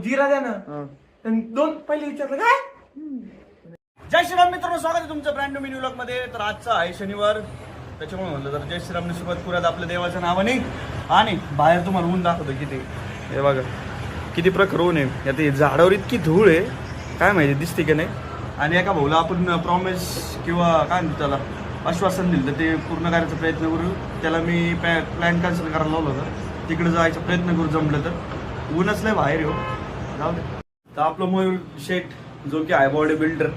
जिरा द्या ना. आणि दोन पहिले विचारलं काय. जय श्रीराम मित्रांनो, स्वागत आहे तुमचं ब्रँड न्यू मिनी व्लॉग मध्ये. तर आजचा आहे शनिवार, त्याच्यामुळे म्हणलं तर जय श्रीरामने सुरुवात करूयात आपल्या देवाच्या नावाने. आणि बाहेर तुम्हाला ऊन दाखवतो किती, हे बघा किती प्रखर ऊन आहे. आता झाडावर इतकी धूळ आहे, काय माहिती दिसते की नाही. आणि एका भाऊला आपण प्रॉमिस किंवा काय म्हणतो त्याला आश्वासन दिलं तर ते पूर्ण करायचा प्रयत्न करू. त्याला मी प्लॅन कॅन्सल करायला लावलं होतं, तिकडे जायचा प्रयत्न करू जमलं तर. ऊनच नाही बाहेर येऊ, जाऊ दे. तर आपलं मयूर शेठ जो की आहे बॉडी बिल्डर,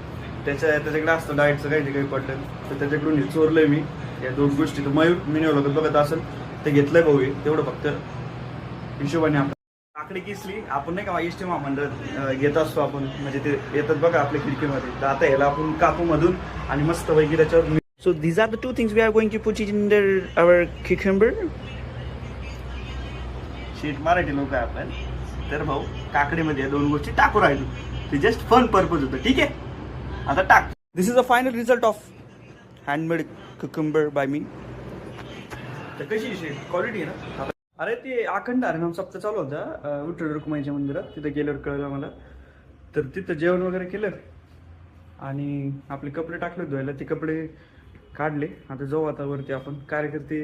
त्याच्याकडे असतं डाएटचं काही पडलं तर त्याच्याकडून हे चोरलंय मी या दोन गोष्टी. तर मयूर मिनी व्लॉग बघत असेल ते घेतलंय भाऊ, तेवढं फक्त हिशोबाने. आपण काकडी किसली आपण नाही का एसटी महामंडळात घेत असतो आपण, म्हणजे ते येतात बघा आपल्या खिडकीमध्ये. तर आता ह्याला आपण कापू मधून आणि मस्त पैकी त्याच्यावर. So these are the two things we are going to put in our cucumber. शीट मराठी लोक आहे आपण. तर भाऊ काकडीमध्ये दोन गोष्टी टाकू राहिलो, ते जस्ट फन पर्पज होतं. ठीक आहे, आता टाक. This is a final result of handmade cucumber by me. तर कशी शेट क्वालिटी आहे ना. अरे ते अखंड हरिनाम सप्ताह चालू होता विठ्ठल रुक्माईच्या मंदिरात, तिथे गेल्यावर कळलं मला. तर तिथं जेवण वगैरे केलं आणि आपले कपडे टाकले धुवायला, ते कपडे काढले. आता जाऊ आता वरती आपण. कार्यकर्ते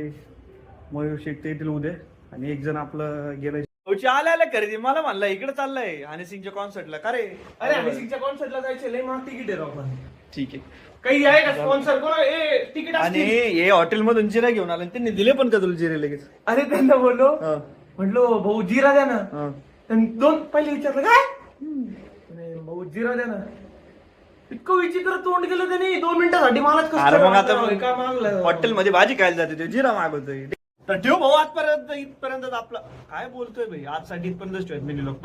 मयूर शेठ ते येतील उद्या आणि एक जण आपलं गेलं आल्या खरेदी. मला म्हणलं इकडे चाललंय हनी सिंगच्या कॉन्सर्टला. का रे? अरे हनी सिंगच्या कॉन्सर्टला जायचं, लय महाग तिकीट आहे आपण. ठीक आहे, काही आहे का स्पॉन्सर कोण तिकीट. आणि हे हॉटेल मधून जिरा घेऊन आले, त्यांनी दिले पण का तुला जिरे लगेच? अरे त्यांना बोललो, म्हटलो भाऊ जिरा द्या ना. आणि दोन पहिले विचारलं काय. नाही भाऊ जिरा द्या ना. इतकं विचित्र तोंड केलं त्यांनी 2 मिनिटांसाठी. मलाच अरे मग आता काय मागलं हॉटेल मध्ये भाजी खायला जाते, ते जिरा मागवतोय. तर ठेव भाऊ आजपर्यंत इथपर्यंत आपलं काय बोलतोय भाई. आजसाठी इथपर्यंत ठेवत मिनी लोक.